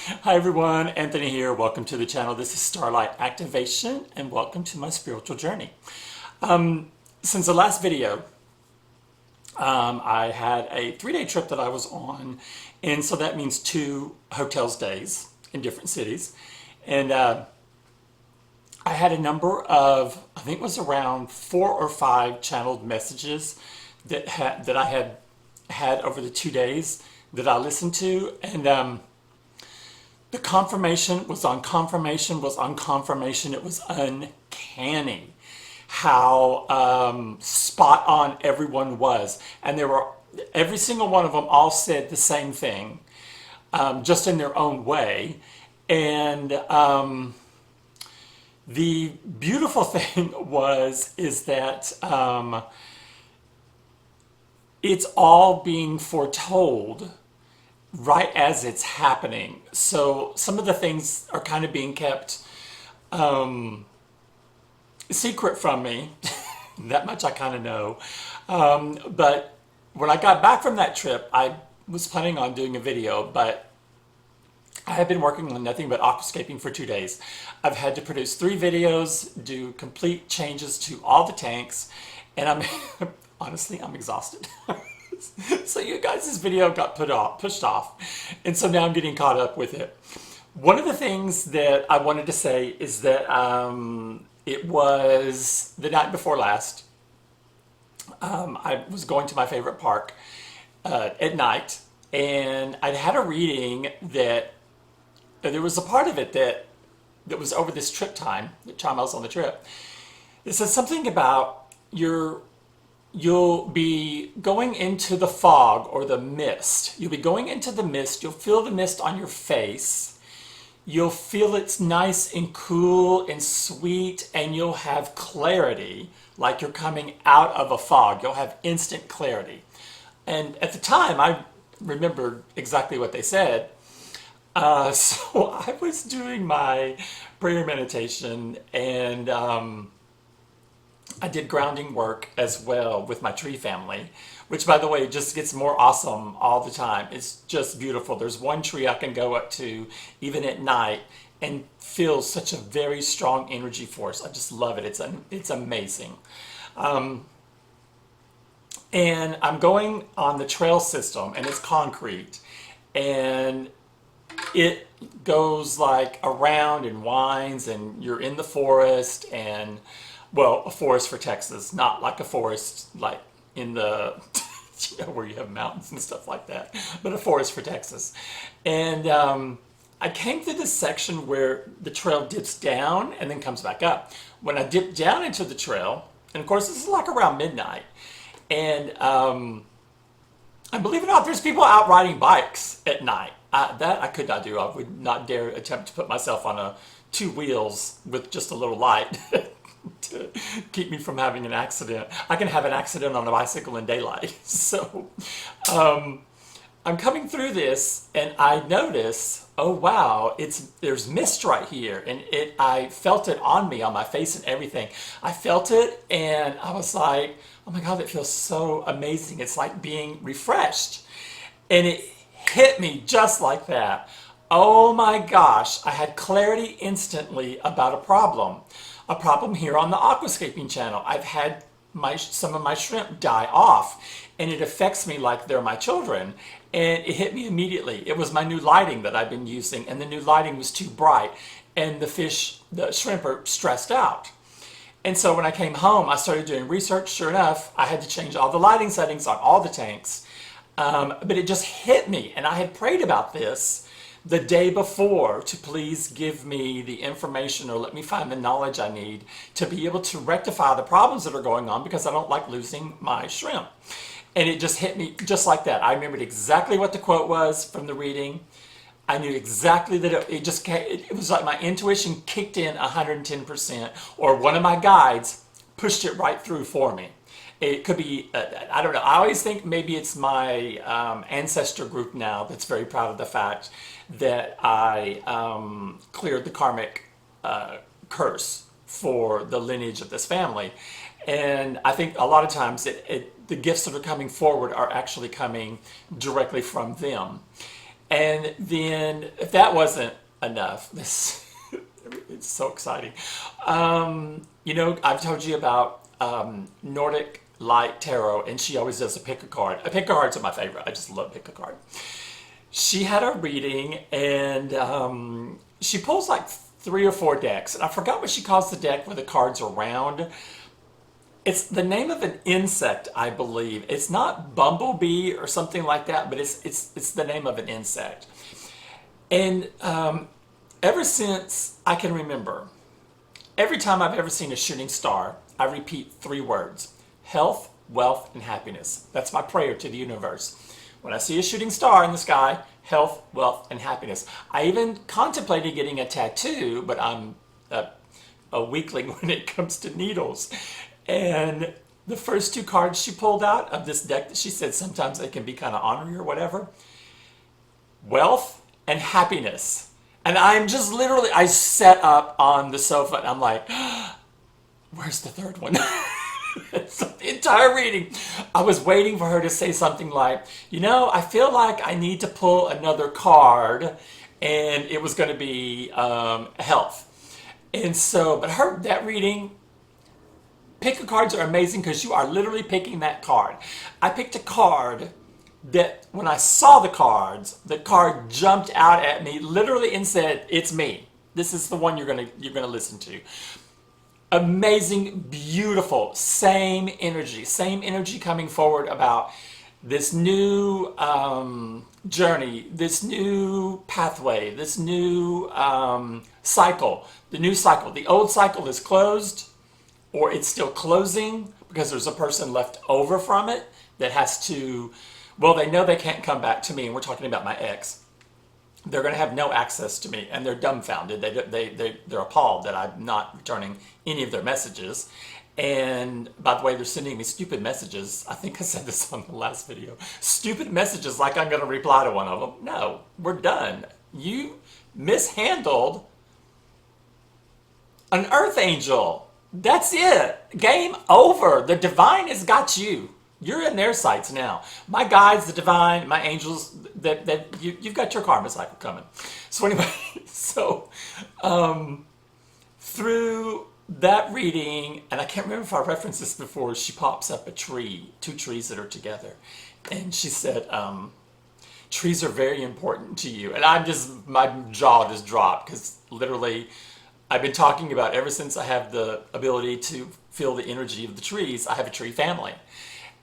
Hi everyone, Anthony here. Welcome to the channel. This is Starlight Activation and welcome to my spiritual journey. Since the last video, I had a 3-day trip that I was on, and so that means 2 hotel stays in different cities. And I had a number of, I think it was around 4 or 5 channeled messages that I had over the 2 days that I listened to, and the confirmation was on confirmation was on confirmation. It was uncanny how spot on everyone was. And every single one of them all said the same thing, just in their own way. And the beautiful thing is that it's all being foretold right as it's happening. So some of the things are kind of being kept secret from me. That much I kind of know. But when I got back from that trip, I was planning on doing a video, but I have been working on nothing but aquascaping for 2 days. I've had to produce 3 videos, do complete changes to all the tanks, and honestly, I'm exhausted. So you guys, this video got pushed off, and so now I'm getting caught up with it. One of the things that I wanted to say is that it was the night before last. I was going to my favorite park at night, and I'd had a reading that there was a part of it that was over this trip time, the time I was on the trip. It says something about you'll be going into the fog or the mist. You'll be going into the mist. You'll feel the mist on your face. You'll feel it's nice and cool and sweet, and you'll have clarity like you're coming out of a fog. You'll have instant clarity. And at the time, I remembered exactly what they said. So I was doing my prayer meditation, and I did grounding work as well with my tree family, which, by the way, just gets more awesome all the time. It's just beautiful. There's one tree I can go up to even at night and feel such a very strong energy force. I just love it. It's amazing. And I'm going on the trail system, and it's concrete, and it goes like around and winds, and you're in the forest, and well, a forest for Texas, not like a forest like in the where you have mountains and stuff like that, but a forest for Texas. And I came through this section where the trail dips down and then comes back up. When I dipped down into the trail, and of course this is like around midnight, and I believe it or not, there's people out riding bikes at night. That I could not do. I would not dare attempt to put myself on 2 wheels with just a little light to keep me from having an accident. I can have an accident on a bicycle in daylight. So I'm coming through this, and I notice, oh wow, there's mist right here, and I felt it on me, on my face and everything. I felt it, and I was like, oh my God, that feels so amazing. It's like being refreshed. And it hit me just like that. Oh my gosh, I had clarity instantly about a problem here on the aquascaping channel. I've had some of my shrimp die off, and it affects me like they're my children. And it hit me immediately. It was my new lighting that I've been using, and the new lighting was too bright, and the shrimp are stressed out. And so when I came home, I started doing research. Sure enough, I had to change all the lighting settings on all the tanks. But it just hit me, and I had prayed about this the day before to please give me the information or let me find the knowledge I need to be able to rectify the problems that are going on, because I don't like losing my shrimp. And it just hit me just like that. I remembered exactly what the quote was from the reading. I knew exactly that it was like my intuition kicked in 110%, or one of my guides pushed it right through for me. It could be, I don't know, I always think maybe it's my ancestor group now that's very proud of the fact that I cleared the karmic curse for the lineage of this family. And I think a lot of times the gifts that are coming forward are actually coming directly from them. And then, if that wasn't enough, this it's so exciting. You know, I've told you about Nordic Light Tarot, and she always does a pick a card. Pick a cards are my favorite. I just love pick a card. She had a reading, and she pulls like 3 or 4 decks, and I forgot what she calls the deck where the cards are round. It's the name of an insect, I believe. It's not bumblebee or something like that, but it's the name of an insect. And ever since I can remember, every time I've ever seen a shooting star, I repeat 3 words: health, wealth, and happiness. That's my prayer to the universe. When I see a shooting star in the sky, health, wealth, and happiness. I even contemplated getting a tattoo, but I'm a weakling when it comes to needles. And the first 2 cards she pulled out of this deck that she said sometimes they can be kind of ornery or whatever: wealth and happiness. And I'm just literally, I sat up on the sofa and I'm like, where's the third one? So the entire reading, I was waiting for her to say something like, you know, I feel like I need to pull another card, and it was going to be health. And so, but that reading, pick a cards are amazing because you are literally picking that card. I picked a card that when I saw the card jumped out at me literally and said, it's me. This is the one you're gonna listen to. Amazing, beautiful, same energy coming forward about this new journey, this new pathway, this new cycle, the new cycle. The old cycle is closed, or it's still closing because there's a person left over from it that has to, well, they know they can't come back to me, and we're talking about my ex. They're going to have no access to me, and they're dumbfounded. They're appalled that I'm not returning any of their messages. And by the way, they're sending me stupid messages. I think I said this on the last video. Stupid messages like I'm going to reply to one of them. No, we're done. You mishandled an earth angel. That's it. Game over. The divine has got you. You're in their sights now. My guides, the divine, my angels, you've got your karma cycle coming. So anyway, through that reading, and I can't remember if I referenced this before, she pops up a tree, 2 trees that are together. And she said, trees are very important to you. And my jaw just dropped because literally I've been talking about ever since I have the ability to feel the energy of the trees, I have a tree family.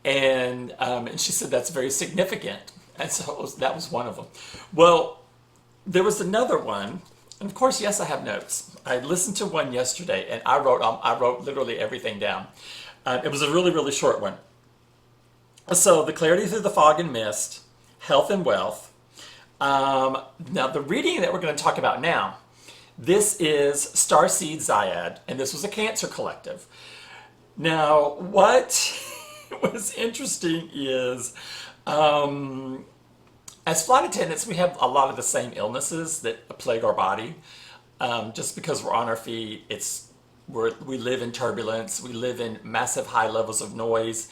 And she said that's very significant. And so that was one of them. Well, there was another one. And of course, yes, I have notes. I listened to one yesterday, and I wrote literally everything down. It was a really, really short one. So the clarity through the fog and mist, health and wealth. Now, the reading that we're going to talk about now, this is Starseed Ziyadd, and this was a Cancer collective. Now, what was interesting is, as flight attendants, we have a lot of the same illnesses that plague our body. Just because we're on our feet, we live in turbulence, we live in massive high levels of noise,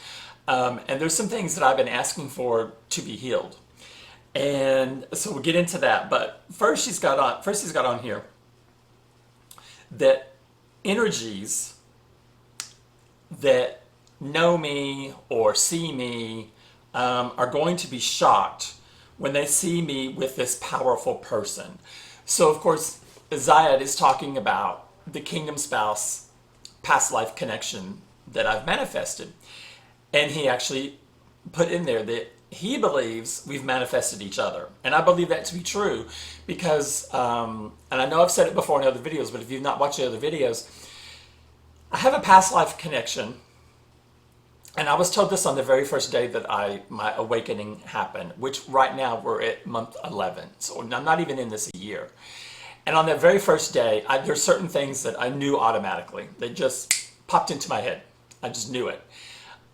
and there's some things that I've been asking for to be healed. And so we'll get into that. But first he's got on here that energies that know me or see me are going to be shocked when they see me with this powerful person. So of course, Ziyadd is talking about the kingdom spouse past life connection that I've manifested. And he actually put in there that he believes we've manifested each other. And I believe that to be true because, and I know I've said it before in other videos, but if you've not watched the other videos, I have a past life connection. And I was told this on the very first day that my awakening happened, which right now we're at month 11. So I'm not even in this a year. And on that very first day, there's certain things that I knew automatically. They just popped into my head. I just knew it.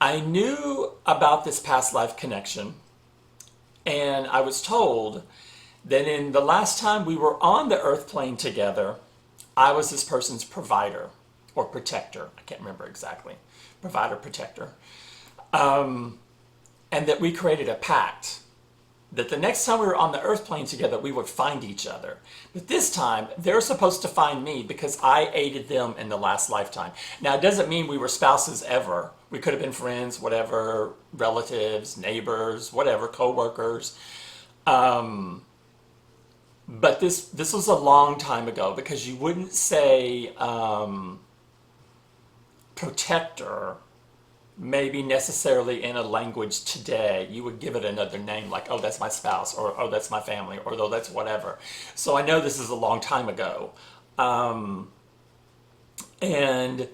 I knew about this past life connection. And I was told that in the last time we were on the earth plane together, I was this person's provider or protector. I can't remember exactly. Provider, protector. And that we created a pact that the next time we were on the earth plane together, we would find each other. But this time, they're supposed to find me because I aided them in the last lifetime. Now, it doesn't mean we were spouses ever. We could have been friends, whatever, relatives, neighbors, whatever, co-workers. But this was a long time ago, because you wouldn't say protector maybe necessarily in a language today. You would give it another name, like, oh, that's my spouse, or oh, that's my family, or oh, that's whatever. So I know this is a long time ago. And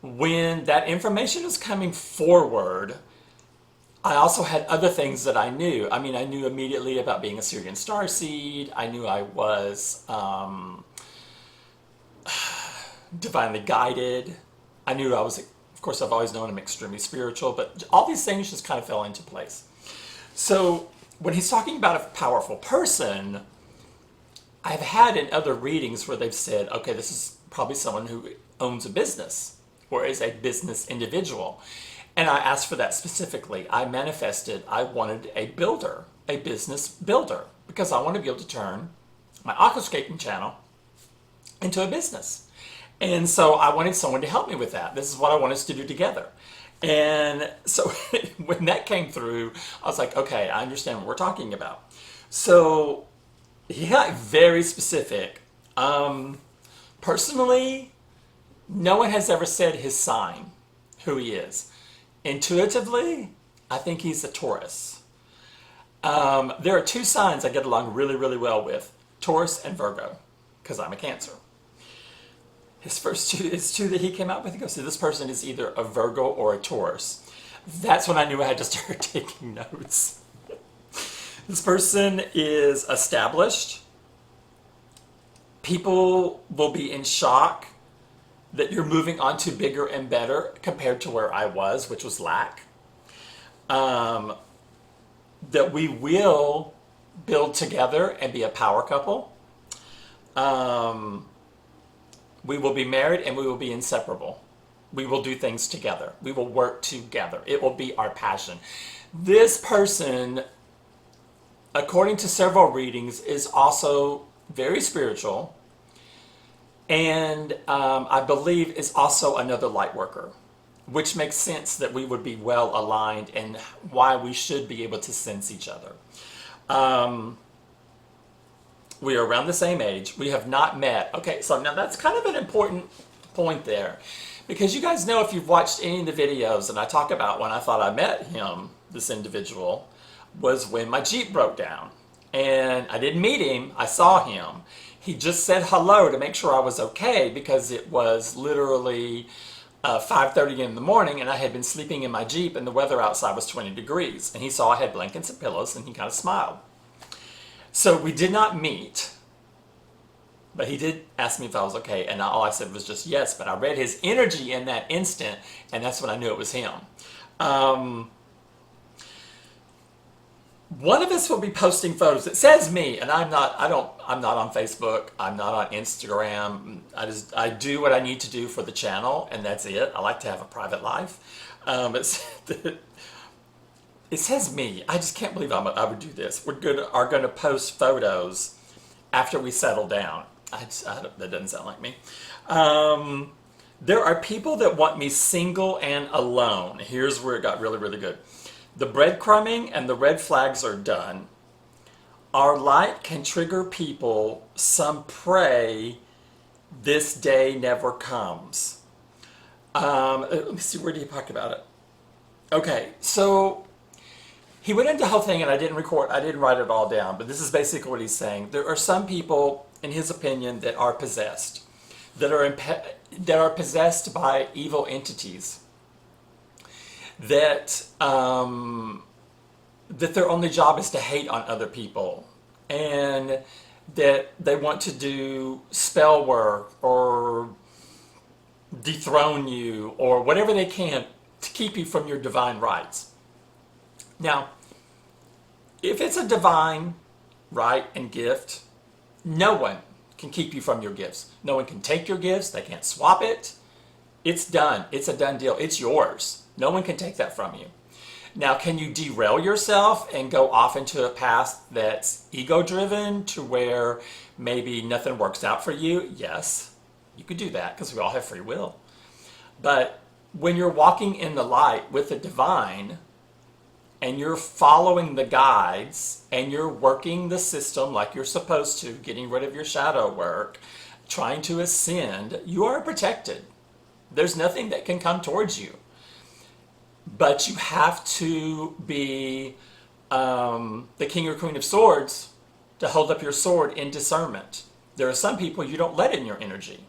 when that information was coming forward, I also had other things that I knew. I mean, I knew immediately about being a Sirian starseed. I knew I was divinely guided. I knew I was, of course, I've always known I'm extremely spiritual, but all these things just kind of fell into place. So when he's talking about a powerful person, I've had in other readings where they've said, okay, this is probably someone who owns a business or is a business individual. And I asked for that specifically. I manifested, I wanted a builder, a business builder, because I want to be able to turn my aquascaping channel into a business. And so I wanted someone to help me with that. This is what I want us to do together. And so when that came through, I was like, okay, I understand what we're talking about. So he got very specific. Personally, no one has ever said his sign, who he is. Intuitively, I think he's a Taurus. There are two signs I get along really, really well with, Taurus and Virgo, because I'm a Cancer. His first two is two that he came out with. He goes, so this person is either a Virgo or a Taurus. That's when I knew I had to start taking notes. This person is established. People will be in shock that you're moving on to bigger and better compared to where I was, which was lack. That we will build together and be a power couple. We will be married and we will be inseparable. We will do things together. We will work together. It will be our passion. This person, according to several readings, is also very spiritual. And I believe is also another light worker, which makes sense that we would be well aligned and why we should be able to sense each other. We are around the same age. We have not met. Okay, so now that's kind of an important point there, because you guys know, if you've watched any of the videos, and I talk about when I thought I met him, this individual, was when my Jeep broke down. And I didn't meet him, I saw him. He just said hello to make sure I was okay, because it was literally 5:30 in the morning and I had been sleeping in my Jeep and the weather outside was 20 degrees. And he saw I had blankets and pillows and he kind of smiled. So we did not meet, but he did ask me if I was okay. And all I said was just yes, but I read his energy in that instant and that's when I knew it was him. One of us will be posting photos. It says me, and I'm not on Facebook. I'm not on Instagram. I do what I need to do for the channel, and that's it. I like to have a private life. It says me. I just can't believe I would do this. Are gonna post photos after we settle down. That doesn't sound like me. There are people that want me single and alone. Here's where it got really, really good. The breadcrumbing and the red flags are done. Our light can trigger people. Some pray this day never comes. Let me see, where did he talk about it? Okay, so he went into the whole thing and I didn't write it all down, but this is basically what he's saying. There are some people, in his opinion, that are possessed, that are possessed by evil entities. That their only job is to hate on other people, and that they want to do spell work or dethrone you or whatever they can to keep you from your divine rights. Now, if it's a divine right and gift, no one can keep you from your gifts. No one can take your gifts. They can't swap it. It's done. It's a done deal. It's yours. No one can take that from you. Now, can you derail yourself and go off into a path that's ego-driven to where maybe nothing works out for you? Yes, you could do that because we all have free will. But when you're walking in the light with the divine and you're following the guides and you're working the system like you're supposed to, getting rid of your shadow work, trying to ascend, you are protected. There's nothing that can come towards you. But you have to be the king or queen of swords to hold up your sword in discernment. There are some people you don't let in your energy.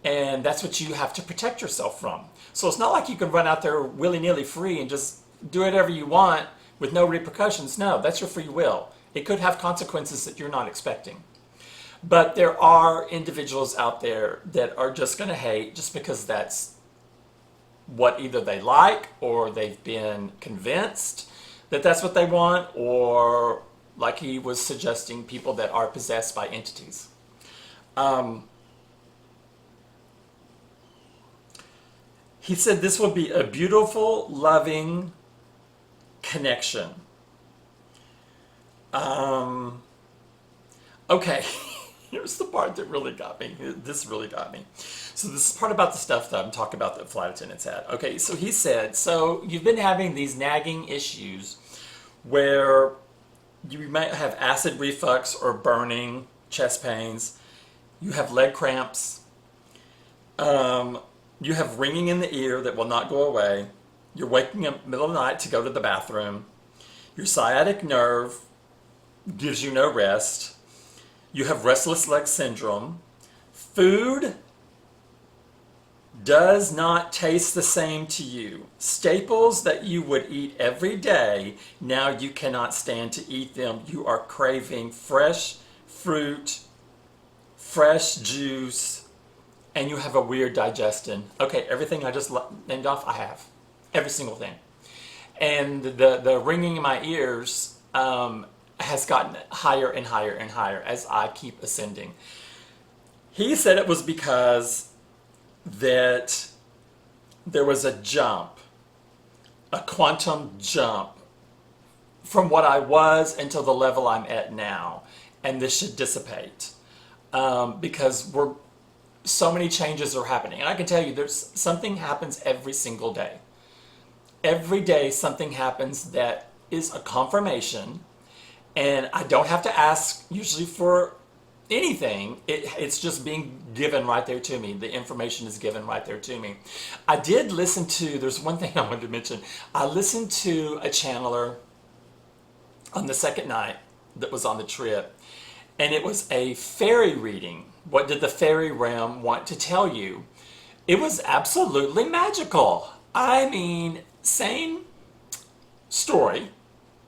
And that's what you have to protect yourself from. So it's not like you can run out there willy-nilly free and just do whatever you want with no repercussions. No, that's your free will. It could have consequences that you're not expecting. But there are individuals out there that are just going to hate just because that's what either they like, or they've been convinced that that's what they want, or like he was suggesting, people that are possessed by entities. He said this will be a beautiful, loving connection. Okay, here's the part that really got me. This really got me. So this is part about the stuff that I'm talking about that flight attendants had. Okay, so he said, so you've been having these nagging issues where you might have acid reflux or burning, chest pains. You have leg cramps. You have ringing in the ear that will not go away. You're waking up in the middle of the night to go to the bathroom. Your sciatic nerve gives you no rest. You have restless leg syndrome. Food does not taste the same to you. Staples that you would eat every day, now you cannot stand to eat them. You are craving fresh fruit, fresh juice, and you have a weird digestion. Okay, everything I just named off, I have. Every single thing. And the ringing in my ears has gotten higher and higher and higher as I keep ascending. He said it was because that there was a jump, a quantum jump from what I was until the level I'm at now. And this should dissipate because so many changes are happening. And I can tell you, something happens every single day. Every day something happens that is a confirmation, and I don't have to ask usually for anything. It's just being given right there to me. The information is given right there to me. I did listen to, there's one thing I wanted to mention. I listened to a channeler on the second night that was on the trip, and it was a fairy reading. What did the fairy realm want to tell you? It was absolutely magical. I mean, same story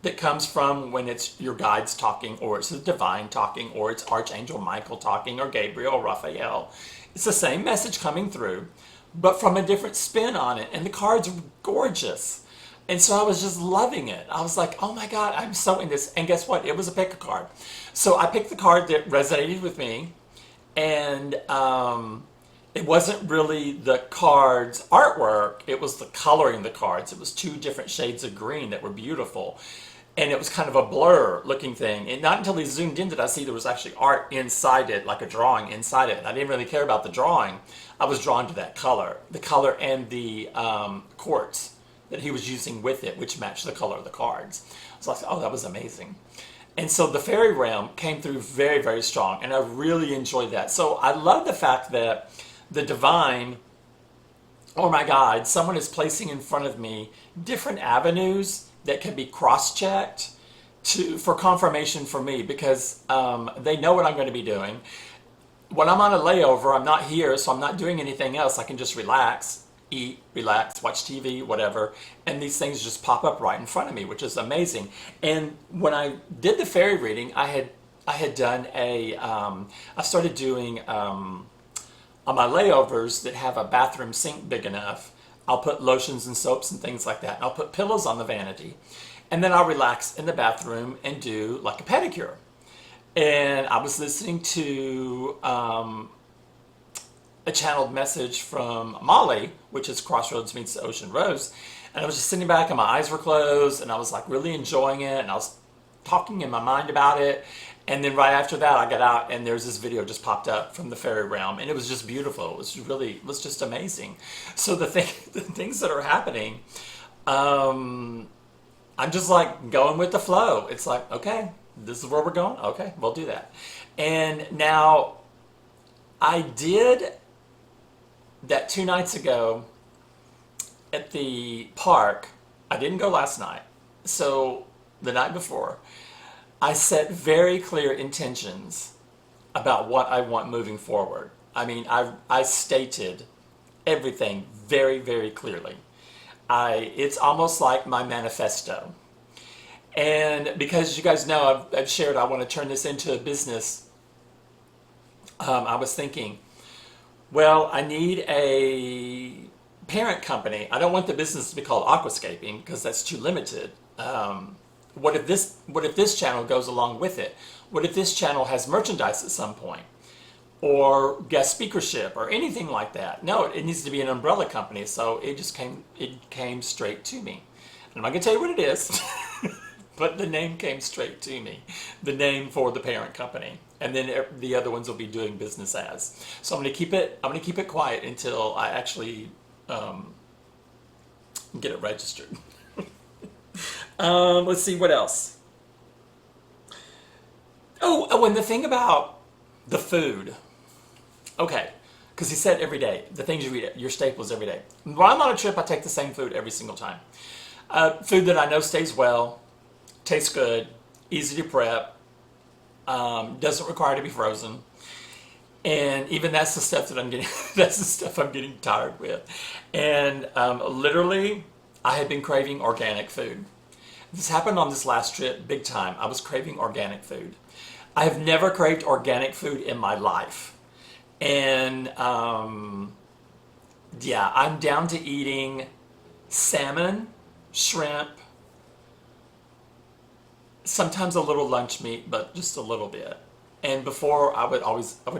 that comes from when it's your guides talking, or it's the divine talking, or it's Archangel Michael talking, or Gabriel, Raphael. It's the same message coming through, but from a different spin on it. And the cards were gorgeous. And so I was just loving it. I was like, oh my God, I'm so in this. And guess what? It was a pick a card. So I picked the card that resonated with me. And it wasn't really the card's artwork. It was the coloring the cards. It was two different shades of green that were beautiful. And it was kind of a blur looking thing. And not until they zoomed in did I see there was actually art inside it, like a drawing inside it. And I didn't really care about the drawing. I was drawn to that color. The color and the quartz that he was using with it, which matched the color of the cards. So I was like, oh, that was amazing. And so the fairy realm came through very, very strong, and I really enjoyed that. So I love the fact that the divine, or my guide, someone is placing in front of me different avenues that can be cross-checked for confirmation for me, because they know what I'm going to be doing. When I'm on a layover, I'm not here, so I'm not doing anything else. I can just relax, eat, relax, watch TV, whatever, and these things just pop up right in front of me, which is amazing. And when I did the fairy reading, I had done I started doing on my layovers that have a bathroom sink big enough, I'll put lotions and soaps and things like that, and I'll put pillows on the vanity, and then I'll relax in the bathroom and do like a pedicure. And I was listening to a channeled message from Molly, which is Crossroads Meets the Ocean Rose, And I was just sitting back and my eyes were closed and I was like really enjoying it and I was talking in my mind about it. And then right after that, I got out and there's this video just popped up from the fairy realm, and it was just beautiful. It was just amazing. So the things that are happening, I'm just like going with the flow. It's like, okay, this is where we're going. Okay, we'll do that. And now I did that 2 nights ago at the park. I didn't go last night. So the night before, I set very clear intentions about what I want moving forward. I mean, I stated everything very, very clearly. It's almost like my manifesto. And because you guys know, I've shared I want to turn this into a business, I was thinking, well, I need a parent company. I don't want the business to be called Aquascaping because that's too limited. What if this channel goes along with it? What if this channel has merchandise at some point? Or guest speakership or anything like that? No, it needs to be an umbrella company. So it came straight to me. I'm not gonna tell you what it is, but the name came straight to me. The name for the parent company. And then the other ones will be doing business as. So I'm gonna keep it quiet until I actually get it registered. Let's see what else. Oh, and the thing about the food. Okay, because he said every day, the things you eat, your staples every day. When I'm on a trip, I take the same food every single time. Food that I know stays well, tastes good, easy to prep, doesn't require to be frozen. And even that's the stuff that I'm getting, that's the stuff I'm getting tired with. And literally, I had been craving organic food. This happened on this last trip, big time. I was craving organic food. I have never craved organic food in my life. And yeah, I'm down to eating salmon, shrimp, sometimes a little lunch meat, but just a little bit. And before I would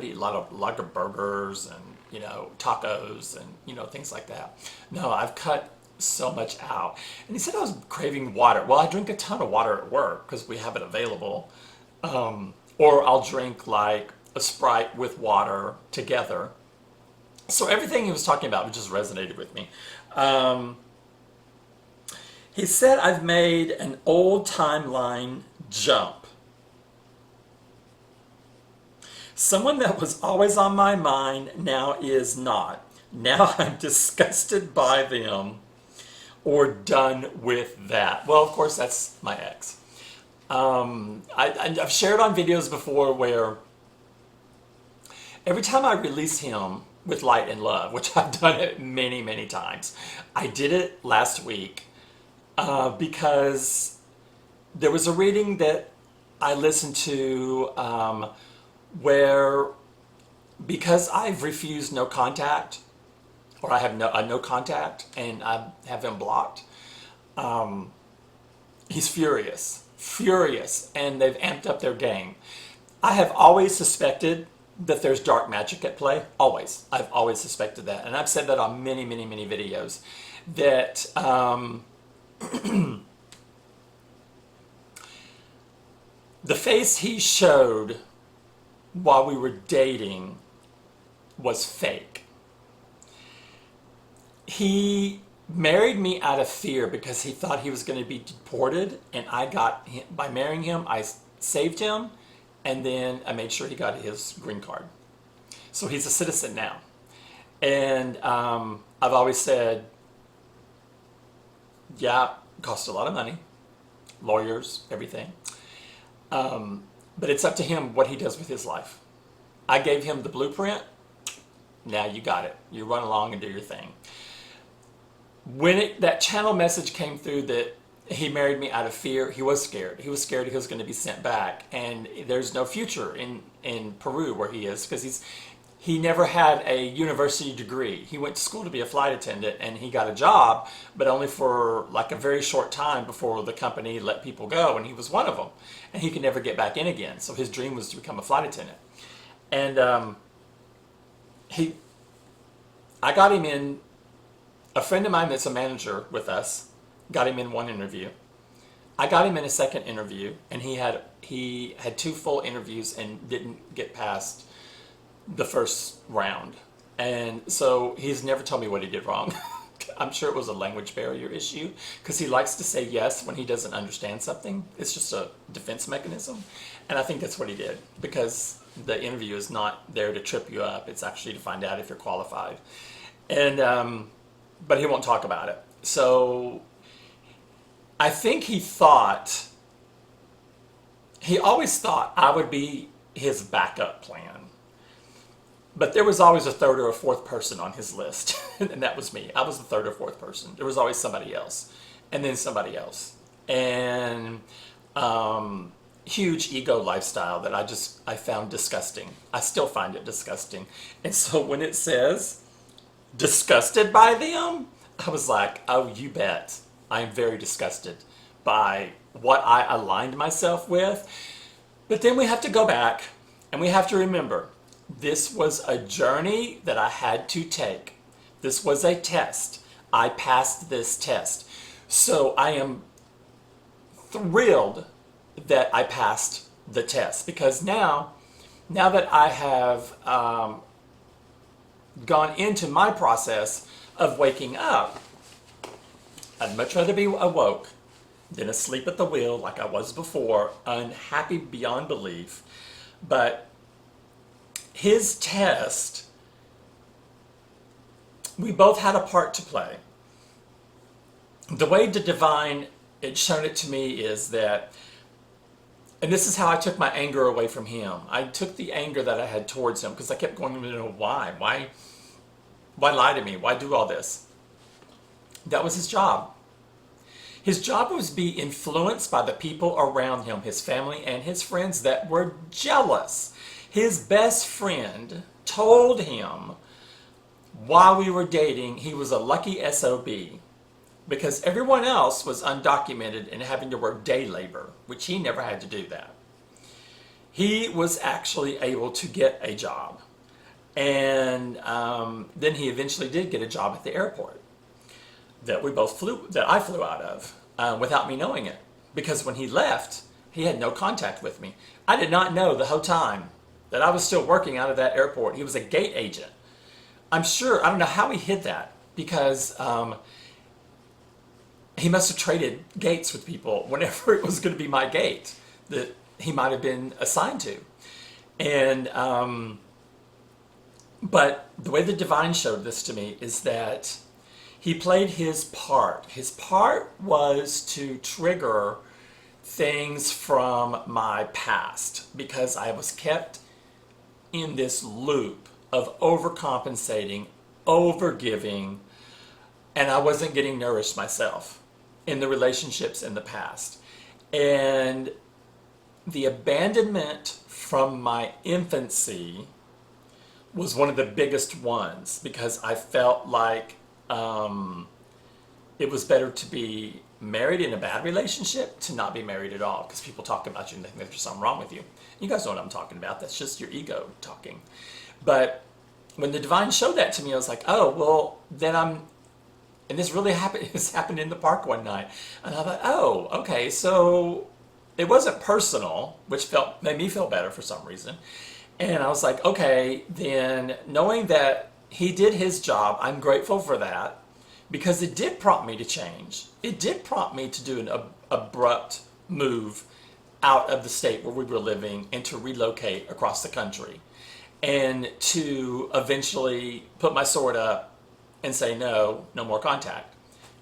eat a lot of burgers and, tacos and, things like that. No, I've cut so much out. And he said I was craving water. Well, I drink a ton of water at work because we have it available. Or I'll drink like a Sprite with water together. So everything he was talking about just resonated with me. He said I've made an old timeline jump. Someone that was always on my mind now is not. Now I'm disgusted by them or done with that. Well, of course, that's my ex. I've shared on videos before where every time I release him with light and love, which I've done it many, many times, I did it last week because there was a reading that I listened to where, because I've refused no contact, or I have no contact, and I have him blocked, he's furious, and they've amped up their game. I have always suspected that there's dark magic at play. Always. I've always suspected that. And I've said that on many, many, many videos. That the face he showed while we were dating was fake. He married me out of fear because he thought he was going to be deported, and by marrying him, I saved him, and then I made sure he got his green card. So he's a citizen now. And I've always said, yeah, it costs a lot of money, lawyers, everything. But it's up to him what he does with his life. I gave him the blueprint. Now you got it. You run along and do your thing. When that channel message came through that he married me out of fear, he was scared. He was scared he was going to be sent back. And there's no future in Peru where he is, because he never had a university degree. He went to school to be a flight attendant, and he got a job, but only for like a very short time before the company let people go, and he was one of them. And he could never get back in again. So his dream was to become a flight attendant. And I got him in. A friend of mine that's a manager with us got him in one interview. I got him in a second interview, and he had two full interviews and didn't get past the first round. And so he's never told me what he did wrong. I'm sure it was a language barrier issue because he likes to say yes when he doesn't understand something. It's just a defense mechanism. And I think that's what he did, because the interview is not there to trip you up. It's actually to find out if you're qualified. And but he won't talk about it. So I think he always thought I would be his backup plan. But there was always a third or a fourth person on his list, and that was me. I was the third or fourth person. There was always somebody else, and then somebody else. And huge ego lifestyle that I found disgusting. I still find it disgusting. And so when it says disgusted by them, I was like, oh, you bet. I am very disgusted by what I aligned myself with. But then we have to go back and we have to remember, this was a journey that I had to take. This was a test. I passed this test. So I am thrilled that I passed the test, because now that I have gone into my process of waking up, I'd much rather be awoke than asleep at the wheel like I was before, unhappy beyond belief. But his test, we both had a part to play. The way the divine had shown it to me is that, and this is how I took my anger away from him. I took the anger that I had towards him, because I kept going, why? Why lie to me? Why do all this? That was his job. His job was to be influenced by the people around him, his family and his friends that were jealous. His best friend told him while we were dating he was a lucky SOB, because everyone else was undocumented and having to work day labor, which he never had to do that. He was actually able to get a job. And then he eventually did get a job at the airport that I flew out of without me knowing it. Because when he left, he had no contact with me. I did not know the whole time that I was still working out of that airport. He was a gate agent. I don't know how he hid that, because he must have traded gates with people whenever it was going to be my gate that he might have been assigned to. And but the way the divine showed this to me is that he played his part. His part was to trigger things from my past, because I was kept in this loop of overcompensating, overgiving, and I wasn't getting nourished myself in the relationships in the past. And the abandonment from my infancy was one of the biggest ones, because I felt like it was better to be married in a bad relationship to not be married at all, because people talk about you and they think there's something wrong with you. You guys know what I'm talking about. That's just your ego talking. But when the divine showed that to me, I was like, oh, well, then and this really happened. This happened in the park one night. And I thought, oh, okay, so it wasn't personal, which made me feel better for some reason. And I was like, okay, then knowing that he did his job, I'm grateful for that, because it did prompt me to change. It did prompt me to do an abrupt move out of the state where we were living and to relocate across the country, and to eventually put my sword up and say, no more contact.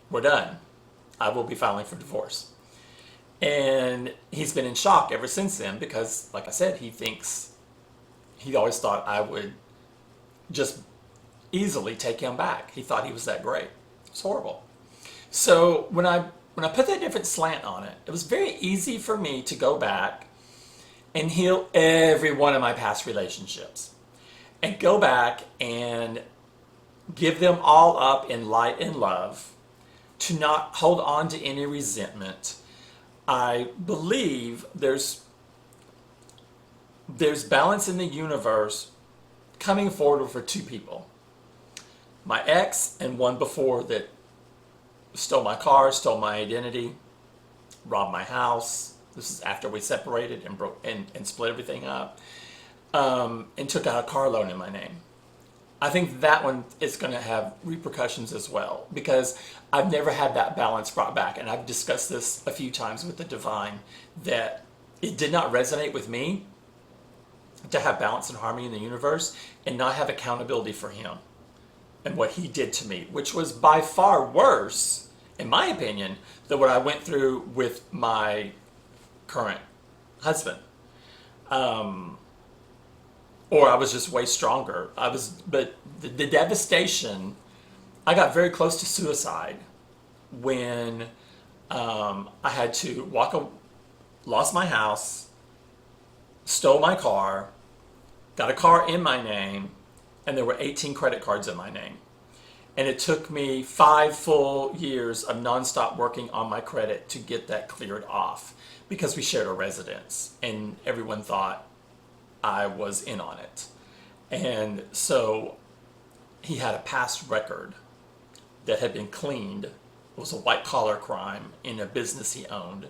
We're done. I will be filing for divorce. And he's been in shock ever since then, because, like I said, he always thought I would just easily take him back. He thought he was that great. It's horrible. So when I put that different slant on it, it was very easy for me to go back and heal every one of my past relationships, and go back and give them all up in light and love, to not hold on to any resentment. I believe there's balance in the universe coming forward for two people. My ex and one before that stole my car, stole my identity, robbed my house. This is after we separated and broke and split everything up, and took out a car loan in my name. I think that one is going to have repercussions as well, because I've never had that balance brought back. And I've discussed this a few times with the divine, that it did not resonate with me to have balance and harmony in the universe and not have accountability for him and what he did to me, which was by far worse, in my opinion, than what I went through with my current husband. Or I was just way stronger. But the devastation, I got very close to suicide when I had to lost my house, stole my car, got a car in my name, and there were 18 credit cards in my name. And it took me 5 full years of nonstop working on my credit to get that cleared off, because we shared a residence and everyone thought I was in on it. And so he had a past record that had been cleaned. It was a white collar crime in a business he owned.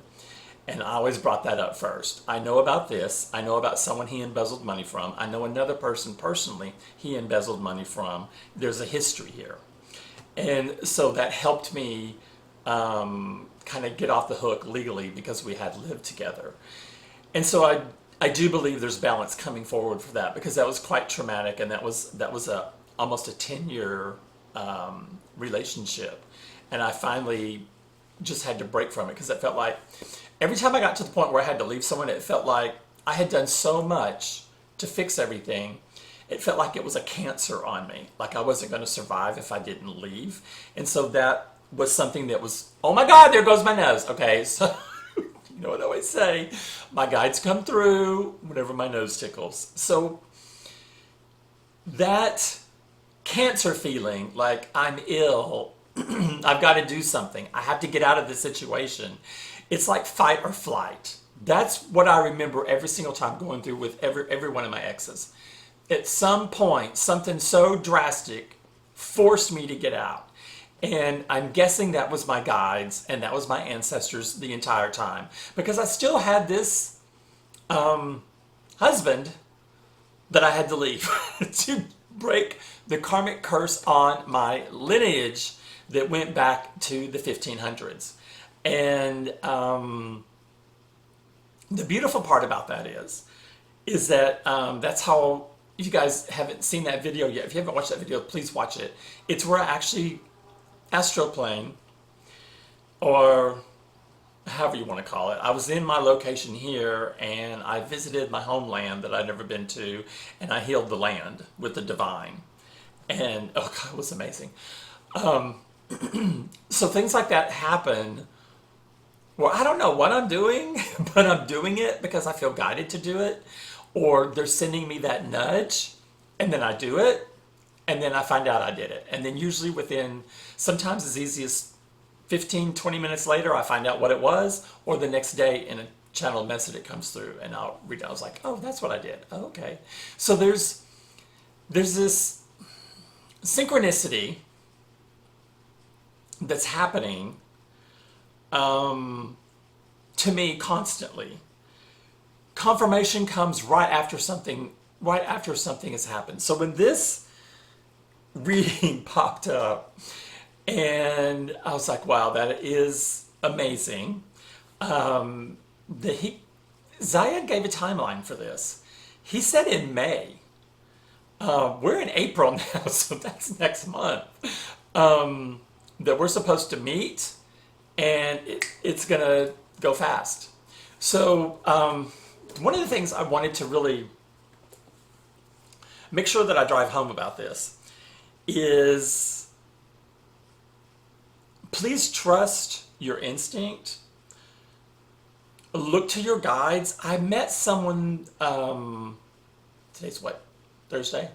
And I always brought that up first. I know about this. I know about someone he embezzled money from. I know another person personally he embezzled money from. There's a history here. And so that helped me kind of get off the hook legally, because we had lived together. And so I do believe there's balance coming forward for that, because that was quite traumatic, and that was almost a 10-year relationship. And I finally just had to break from it, because it felt like every time I got to the point where I had to leave someone, it felt like I had done so much to fix everything. It felt like it was a cancer on me, like I wasn't going to survive if I didn't leave. And so that was something that was, oh my God, there goes my nose. Okay, so you know what I always say, my guides come through whenever my nose tickles. So that cancer feeling, like I'm ill, I've got to do something, I have to get out of this situation. It's like fight or flight. That's what I remember every single time going through with every one of my exes. At some point, something so drastic forced me to get out. And I'm guessing that was my guides and that was my ancestors the entire time, because I still had this husband that I had to leave to break the karmic curse on my lineage that went back to the 1500s. And the beautiful part about that is that that's how, if you guys haven't seen that video yet, if you haven't watched that video, please watch it. It's where I actually astroplane, or however you want to call it. I was in my location here, and I visited my homeland that I'd never been to, and I healed the land with the divine. And oh God, it was amazing. So things like that happen. Well, I don't know what I'm doing, but I'm doing it because I feel guided to do it, or they're sending me that nudge, and then I do it, and then I find out I did it. And then usually within, sometimes as easy as 15, 20 minutes later, I find out what it was, or the next day in a channeled message it comes through, and I'll read it. I was like, oh, that's what I did. Oh, okay. So there's this synchronicity that's happening to me constantly. Confirmation comes right after something has happened. So when this reading popped up, and I was like, wow, that is amazing. Ziyadd gave a timeline for this. He said in May. We're in April now, so that's next month. That we're supposed to meet, and it's gonna go fast. So one of the things I wanted to really make sure that I drive home about this is, please trust your instinct. Look to your guides. I met someone, today's what, Thursday?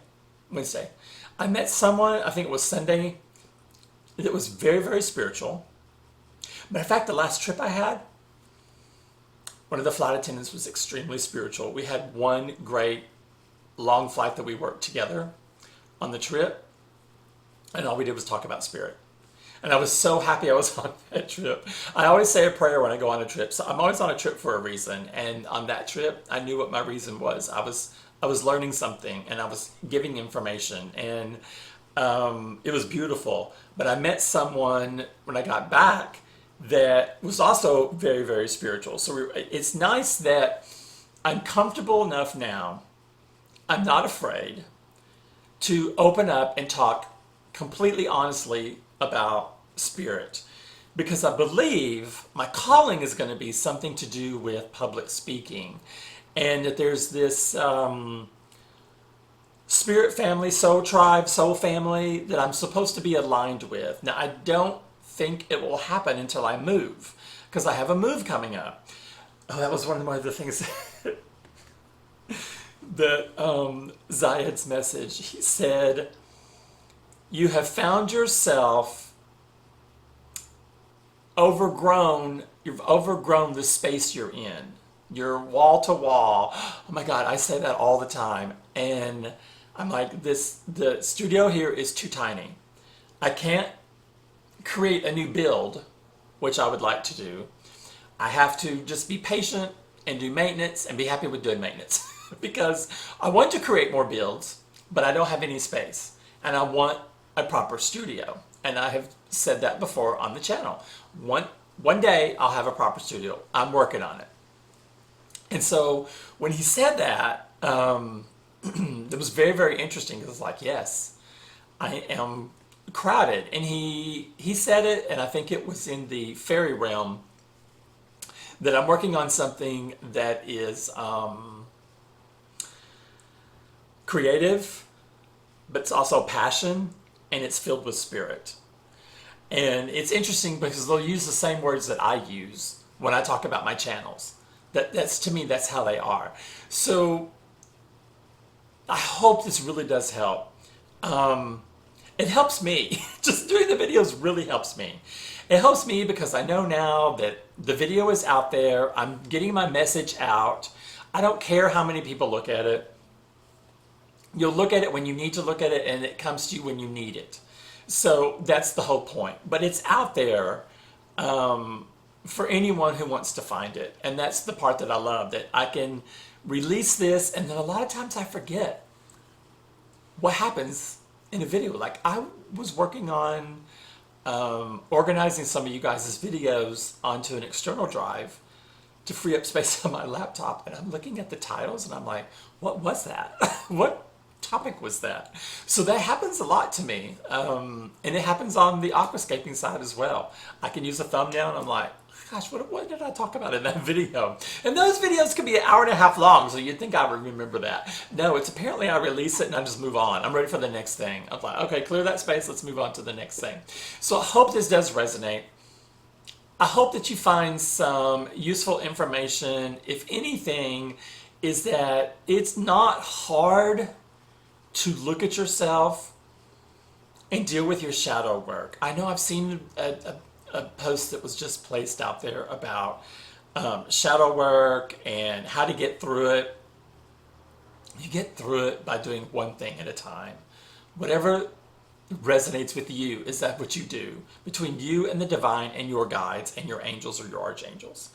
Wednesday. I met someone, I think it was Sunday, that was very, very spiritual. Matter of fact, the last trip I had, one of the flight attendants was extremely spiritual. We had one great long flight that we worked together on the trip, and all we did was talk about spirit. And I was so happy I was on that trip. I always say a prayer when I go on a trip. So I'm always on a trip for a reason. And on that trip, I knew what my reason was. I was learning something and I was giving information, and it was beautiful. But I met someone when I got back that was also very, very spiritual. So it's nice that I'm comfortable enough now. I'm not afraid to open up and talk completely honestly about spirit, because I believe my calling is going to be something to do with public speaking, and that there's this spirit family, soul tribe, soul family that I'm supposed to be aligned with. Now, I don't think it will happen until I move, because I have a move coming up. Oh, that was one of the things that Ziyadd's message. He said, you have found yourself you've overgrown the space you're in. You're wall to wall. Oh my God, I say that all the time. And I'm like, the studio here is too tiny. I can't create a new build, which I would like to do. I have to just be patient and do maintenance and be happy with doing maintenance because I want to create more builds, but I don't have any space, and I want a proper studio. And I have said that before on the channel. One day I'll have a proper studio. I'm working on it. And so when he said that, it was very, very interesting. It was like, yes, I am crowded. And he said it, and I think it was in the fairy realm, that I'm working on something that is creative, but it's also passion, and it's filled with spirit. And it's interesting because they'll use the same words that I use when I talk about my channels. That's to me, that's how they are. So I hope this really does help. It helps me. Just doing the videos really helps me. It helps me because I know now that the video is out there. I'm getting my message out. I don't care how many people look at it. You'll look at it when you need to look at it, and it comes to you when you need it. So that's the whole point. But it's out there for anyone who wants to find it. And that's the part that I love, that I can release this, and then a lot of times I forget what happens in a video. Like I was working on organizing some of you guys' videos onto an external drive to free up space on my laptop, and I'm looking at the titles and I'm like, what was that? What topic was that? So that happens a lot to me, and it happens on the aquascaping side as well. I can use a thumbnail and I'm like, gosh, what did I talk about in that video? And those videos can be an hour and a half long, so you'd think I would remember that. No, it's apparently I release it and I just move on. I'm ready for the next thing. I'm like, okay, clear that space, let's move on to the next thing. So I hope this does resonate. I hope that you find some useful information. If anything, is that it's not hard to look at yourself and deal with your shadow work. I know I've seen a post that was just placed out there about shadow work and how to get through it. You get through it by doing one thing at a time. Whatever resonates with you, is that what you do between you and the divine and your guides and your angels or your archangels.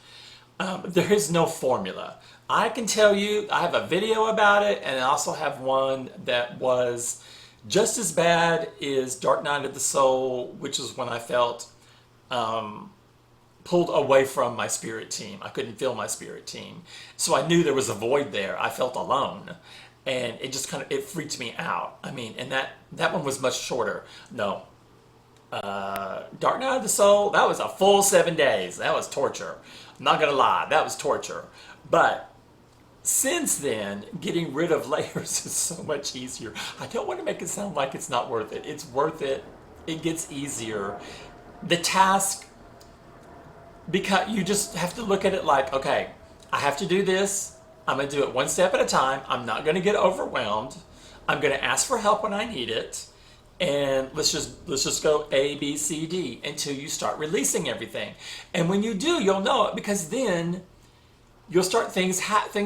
There is no formula. I can tell you, I have a video about it, and I also have one that was just as bad as Dark Night of the Soul, which is when I felt pulled away from my spirit team. I couldn't feel my spirit team. So I knew there was a void there. I felt alone. And it just it freaked me out. I mean, and that one was much shorter. No. Dark Night of the Soul, that was a full 7 days. That was torture. I'm not gonna lie, that was torture. But since then, getting rid of layers is so much easier. I don't want to make it sound like it's not worth it. It's worth it. It gets easier. The task, because you just have to look at it like, okay, I have to do this. I'm going to do it one step at a time. I'm not going to get overwhelmed. I'm going to ask for help when I need it. And let's just go A, B, C, D until you start releasing everything. And when you do, you'll know it, because then you'll start things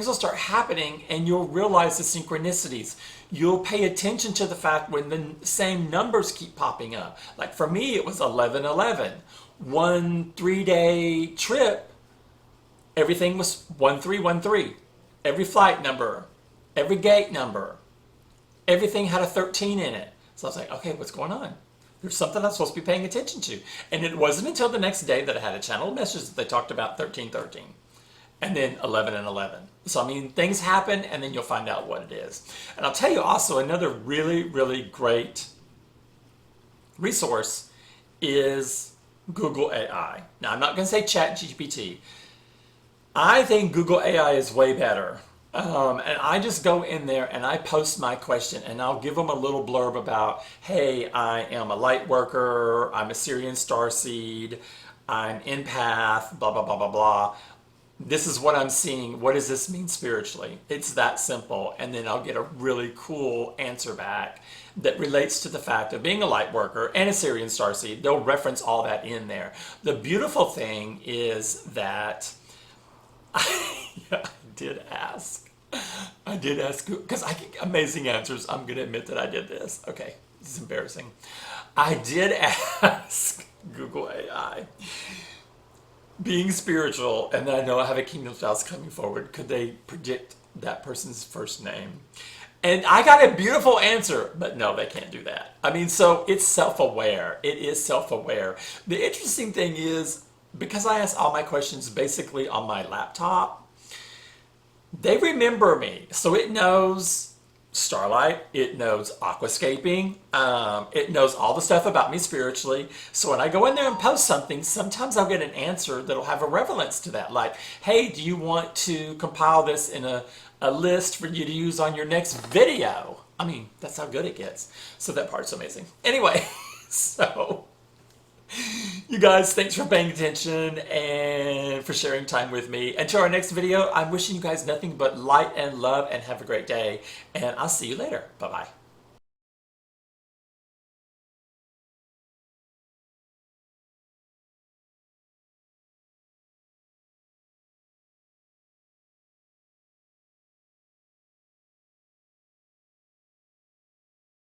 will start happening, and you'll realize the synchronicities. You'll pay attention to the fact when the same numbers keep popping up. Like for me, it was 1111. 1 3-day trip, everything was 1313. Every flight number, every gate number, everything had a 13 in it. So I was like, okay, what's going on? There's something I'm supposed to be paying attention to. And it wasn't until the next day that I had a channel message that they talked about 1313. And then 11 and 11. So, I mean, things happen and then you'll find out what it is. And I'll tell you also another really, really great resource is Google AI. Now, I'm not going to say ChatGPT. I think Google AI is way better. And I just go in there and I post my question and I'll give them a little blurb about, hey, I am a Lightworker, I'm a Sirian Starseed, I'm empath, blah, blah, blah, blah, blah. This is what I'm seeing. What does this mean spiritually? It's that simple. And then I'll get a really cool answer back that relates to the fact of being a light worker and a Sirian Starseed. They'll reference all that in there. The beautiful thing is that I did ask because I get amazing answers. I'm going to admit that I did this. Okay, this is embarrassing. I did ask Google AI, being spiritual, and then I know I have a kingdom spouse coming forward, could they predict that person's first name? And I got a beautiful answer, but no, they can't do that. I mean, so it's self-aware. It is self-aware. The interesting thing is, because I ask all my questions basically on my laptop, they remember me. So it knows Starlight, it knows aquascaping, it knows all the stuff about me spiritually. So when I go in there and post something, sometimes I'll get an answer that'll have a relevance to that. Like, hey, do you want to compile this in a list for you to use on your next video? I mean, that's how good it gets. So that part's amazing. Anyway, so you guys, thanks for paying attention and for sharing time with me. Until our next video, I'm wishing you guys nothing but light and love and have a great day. And I'll see you later. Bye-bye.